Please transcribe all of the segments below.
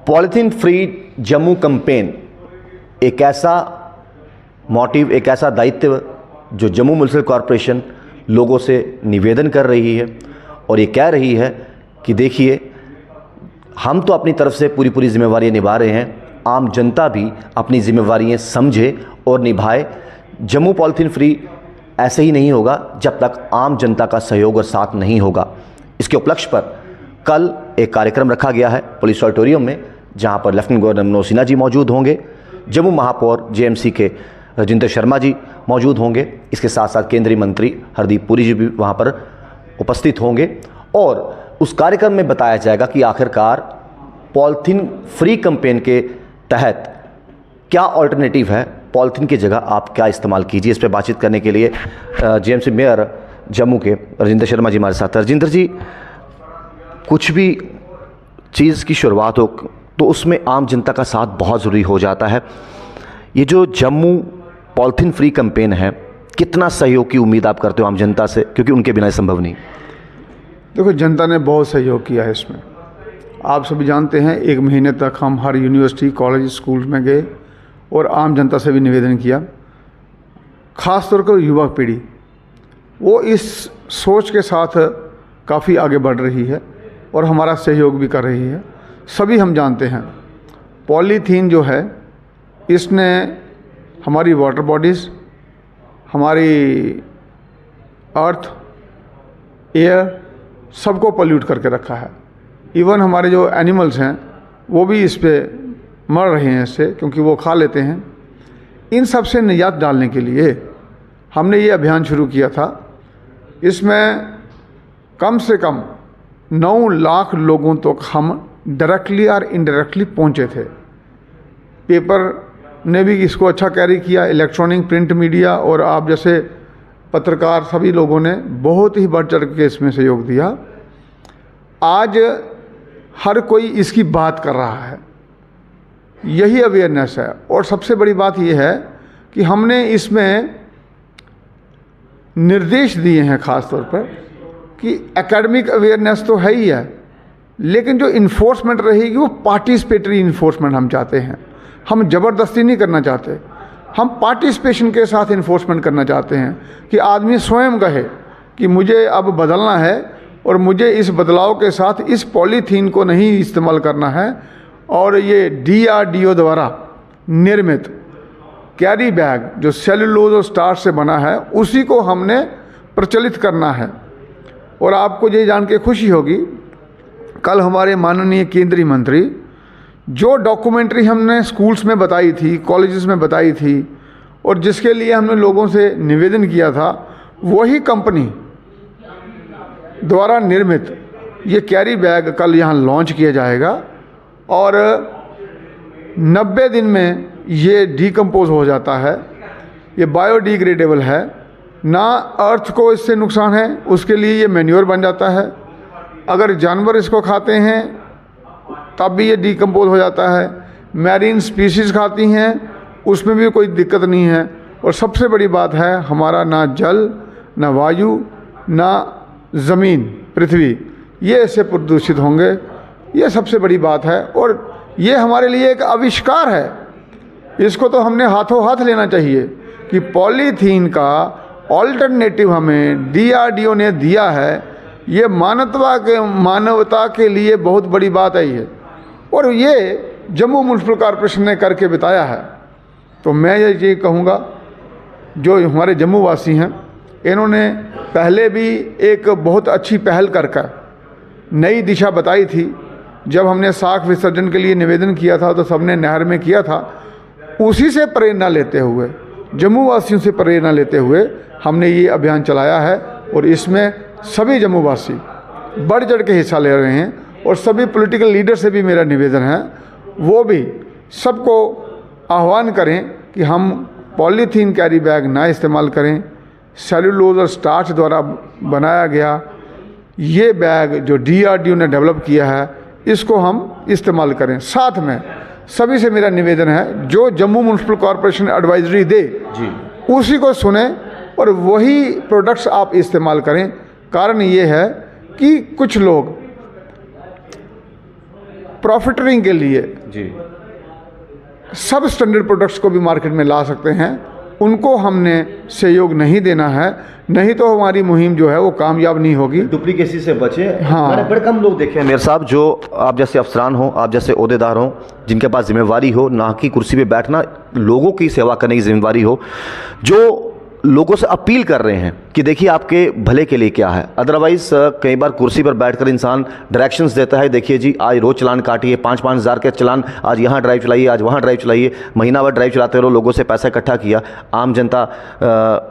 Polythene free Jammu campaign एक ऐसा motive, एक ऐसा दायित्व जो जम्मू म्युनिसिपल कॉरपोरेशन लोगों से निवेदन कर रही है और ये कह रही है कि देखिए, हम तो अपनी तरफ से पूरी जिम्मेवारियां निभा रहे हैं, आम जनता भी अपनी जिम्मेवारियां समझे और निभाए। जम्मू पॉलीथीन फ्री ऐसे ही नहीं होगा जब तक आम जनता का सहयोग और साथ नहीं होगा। इसके उपलक्ष्य पर कल एक कार्यक्रम रखा गया है पुलिस ऑडिटोरियम में, जहां पर लेफ्टिनेंट गवर्नर मनोज सिन्हा जी मौजूद होंगे, जम्मू महापौर जेएमसी के राजेंद्र शर्मा जी मौजूद होंगे, इसके साथ साथ केंद्रीय मंत्री हरदीप पुरी जी भी वहां पर उपस्थित होंगे। और उस कार्यक्रम में बताया जाएगा कि आखिरकार पॉलीथीन फ्री कैंपेन के तहत क्या ऑल्टरनेटिव है, पॉलीथीन की जगह आप क्या इस्तेमाल कीजिए। इस पर बातचीत करने के लिए जेएमसी मेयर जम्मू के राजेंद्र शर्मा जी हमारे साथ। राजेंद्र जी, कुछ भी चीज़ की शुरुआत हो तो उसमें आम जनता का साथ बहुत ज़रूरी हो जाता है। ये जो जम्मू पॉलीथीन फ्री कैंपेन है, कितना सहयोग की उम्मीद आप करते हो आम जनता से, क्योंकि उनके बिना संभव नहीं? देखो, जनता ने बहुत सहयोग किया है इसमें। आप सभी जानते हैं, 1 महीने तक हम हर यूनिवर्सिटी, कॉलेज, स्कूल में गए और आम जनता से भी निवेदन किया। ख़ास तौर पर युवा पीढ़ी वो इस सोच के साथ काफ़ी आगे बढ़ रही है और हमारा सहयोग भी कर रही है। सभी हम जानते हैं पॉलीथीन जो है, इसने हमारी वाटर बॉडीज़, हमारी अर्थ, एयर सबको पोल्यूट करके रखा है। इवन हमारे जो एनिमल्स हैं वो भी इस पे मर रहे हैं इससे, क्योंकि वो खा लेते हैं। इन सब से निजात डालने के लिए हमने ये अभियान शुरू किया था। इसमें कम से कम 9 लाख लोगों तक हम डायरेक्टली और इनडायरेक्टली पहुंचे थे। पेपर ने भी इसको अच्छा कैरी किया, इलेक्ट्रॉनिक प्रिंट मीडिया और आप जैसे पत्रकार, सभी लोगों ने बहुत ही बढ़ चढ़ के इसमें सहयोग दिया। आज हर कोई इसकी बात कर रहा है, यही अवेयरनेस है। और सबसे बड़ी बात यह है कि हमने इसमें निर्देश दिए हैं ख़ास तौर पर कि एकेडमिक अवेयरनेस तो है ही है, लेकिन जो इन्फोर्समेंट रहेगी वो पार्टिसिपेटरी इन्फोर्समेंट हम चाहते हैं। हम ज़बरदस्ती नहीं करना चाहते, हम पार्टिसिपेशन के साथ इन्फोर्समेंट करना चाहते हैं कि आदमी स्वयं कहे कि मुझे अब बदलना है और मुझे इस बदलाव के साथ इस पॉलीथीन को नहीं इस्तेमाल करना है। और ये DRDO द्वारा निर्मित कैरी बैग जो सेलुलोज और स्टार्च से बना है, उसी को हमने प्रचलित करना है। और आपको ये जान के खुशी होगी, कल हमारे माननीय केंद्रीय मंत्री जो डॉक्यूमेंट्री हमने स्कूल्स में बताई थी, कॉलेजेस में बताई थी और जिसके लिए हमने लोगों से निवेदन किया था, वही कंपनी द्वारा निर्मित ये कैरी बैग कल यहाँ लॉन्च किया जाएगा और 90 दिन में ये डिकम्पोज हो जाता है। ये बायोडिग्रेडेबल है, ना अर्थ को इससे नुकसान है, उसके लिए ये मैन्योर बन जाता है। अगर जानवर इसको खाते हैं तब भी ये डिकम्पोज हो जाता है। मैरीन स्पीशीज़ खाती हैं, उसमें भी कोई दिक्कत नहीं है। और सबसे बड़ी बात है, हमारा ना जल, ना वायु, ना ज़मीन, पृथ्वी, ये इससे प्रदूषित होंगे। ये सबसे बड़ी बात है और ये हमारे लिए एक आविष्कार है। इसको तो हमने हाथों हाथ लेना चाहिए कि पॉलीथीन का ऑल्टरनेटिव हमें DRDO ने दिया है। ये मानवता के लिए बहुत बड़ी बात आई है और ये जम्मू म्युनिसिपल कॉरपोरेशन ने करके बताया है। तो मैं ये कहूँगा, जो हमारे जम्मू वासी हैं, इन्होंने पहले भी एक बहुत अच्छी पहल कर नई दिशा बताई थी। जब हमने साख विसर्जन के लिए निवेदन किया था तो सबने नहर में किया था। उसी से प्रेरणा लेते हुए, जम्मू वासियों से प्रेरणा लेते हुए हमने ये अभियान चलाया है और इसमें सभी जम्मू वासी बढ़ चढ़ के हिस्सा ले रहे हैं। और सभी पॉलिटिकल लीडर से भी मेरा निवेदन है, वो भी सबको आह्वान करें कि हम पॉलीथीन कैरी बैग ना इस्तेमाल करें। सेलुलोज और स्टार्च द्वारा बनाया गया ये बैग जो DRDO ने डेवलप किया है, इसको हम इस्तेमाल करें। साथ में सभी से मेरा निवेदन है, जो जम्मू म्युनिसिपल कॉरपोरेशन एडवाइजरी दे जी, उसी को सुने और वही प्रोडक्ट्स आप इस्तेमाल करें। कारण ये है कि कुछ लोग प्रॉफिटरिंग के लिए जी सब स्टैंडर्ड प्रोडक्ट्स को भी मार्केट में ला सकते हैं, उनको हमने सहयोग नहीं देना है, नहीं तो हमारी मुहिम जो है वो कामयाब नहीं होगी। डुप्लीकेसी से बचे। हाँ। मैंने बड़े कम लोग देखे हैं मेरे साहब जो आप जैसे अफसरान हो, आप जैसे ओहदेदार हो, जिनके पास जिम्मेवारी हो, ना कि कुर्सी पे बैठना, लोगों की सेवा करने की जिम्मेवारी हो, जो लोगों से अपील कर रहे हैं कि देखिए आपके भले के लिए क्या है। अदरवाइज़ कई बार कुर्सी पर बैठकर इंसान डायरेक्शंस देता है, देखिए जी आज रोज़ चालान काटिए, 5-5 हज़ार के चालान, आज यहाँ ड्राइव चलाइए, आज वहाँ ड्राइव चलाइए, महीना भर ड्राइव चलाते रहो, लोगों से पैसा इकट्ठा किया, आम जनता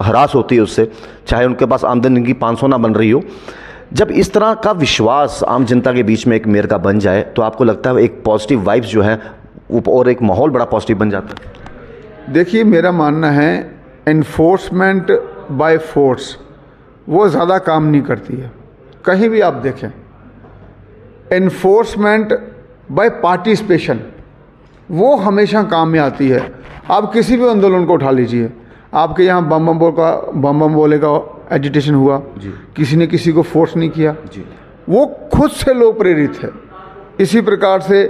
हरास होती है उससे, चाहे उनके पास आमदनी की 500 ना बन रही हो। जब इस तरह का विश्वास आम जनता के बीच में एक मेयर का बन जाए तो आपको लगता है एक पॉजिटिव वाइब्स जो है और एक माहौल बड़ा पॉजिटिव बन जाता है? देखिए, मेरा मानना है एनफोर्समेंट बाय फोर्स वो ज़्यादा काम नहीं करती है। कहीं भी आप देखें, एनफोर्समेंट बाय पार्टिसिपेशन वो हमेशा काम में आती है। आप किसी भी आंदोलन को उठा लीजिए, आपके यहाँ बम बम बोले का एजिटेशन हुआ, किसी ने किसी को फोर्स नहीं किया, वो खुद से लोग प्रेरित है। इसी प्रकार से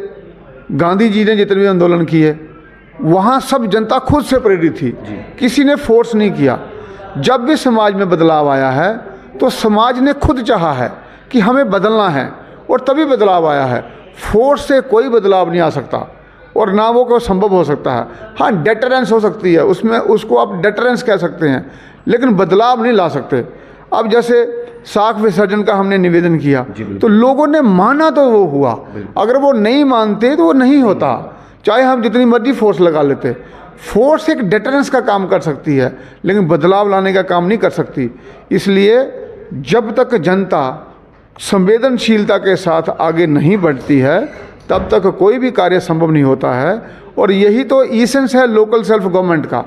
गांधी जी ने जितने भी आंदोलन किए वहाँ सब जनता खुद से प्रेरित थी, किसी ने फोर्स नहीं किया। जब भी समाज में बदलाव आया है तो समाज ने खुद चाहा है कि हमें बदलना है और तभी बदलाव आया है। फोर्स से कोई बदलाव नहीं आ सकता और ना वो कोई संभव हो सकता है। हाँ, डेटरेंस हो सकती है, उसमें उसको आप डेटरेंस कह सकते हैं, लेकिन बदलाव नहीं ला सकते। अब जैसे साख विसर्जन का हमने निवेदन किया तो लोगों ने माना तो वो हुआ, अगर वो नहीं मानते तो वो नहीं होता, चाहे हम जितनी मर्जी फोर्स लगा लेते। फोर्स एक डेटरेंस का काम कर सकती है लेकिन बदलाव लाने का काम नहीं कर सकती। इसलिए जब तक जनता संवेदनशीलता के साथ आगे नहीं बढ़ती है तब तक कोई भी कार्य संभव नहीं होता है। और यही तो एसेंस है लोकल सेल्फ गवर्नमेंट का।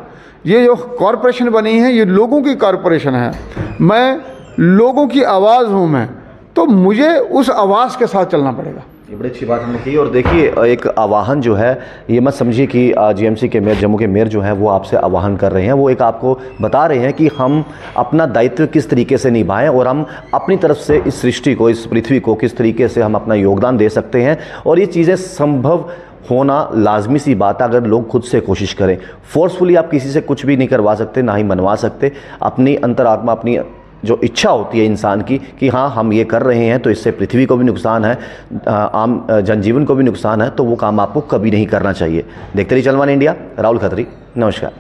ये जो कॉरपोरेशन बनी है ये लोगों की कॉरपोरेशन है, मैं लोगों की आवाज़ हूँ मैं, तो मुझे उस आवाज़ के साथ चलना पड़ेगा। ये बड़ी अच्छी बात हमने की। और देखिए एक आवाहन जो है, ये मत समझिए कि जीएमसी के मेयर, जम्मू के मेयर जो हैं वो आपसे आवाहन कर रहे हैं, वो एक आपको बता रहे हैं कि हम अपना दायित्व किस तरीके से निभाएं और हम अपनी तरफ से इस सृष्टि को, इस पृथ्वी को किस तरीके से हम अपना योगदान दे सकते हैं। और ये चीज़ें संभव होना लाजमी सी बात है अगर लोग खुद से कोशिश करें। फोर्सफुली आप किसी से कुछ भी नहीं करवा सकते, ना ही मनवा सकते। अपनी अंतरात्मा, अपनी जो इच्छा होती है इंसान की कि हाँ हम ये कर रहे हैं तो इससे पृथ्वी को भी नुकसान है, आम जनजीवन को भी नुकसान है, तो वो काम आपको कभी नहीं करना चाहिए। देखते रहिए चलमान इंडिया। राहुल खत्री, नमस्कार।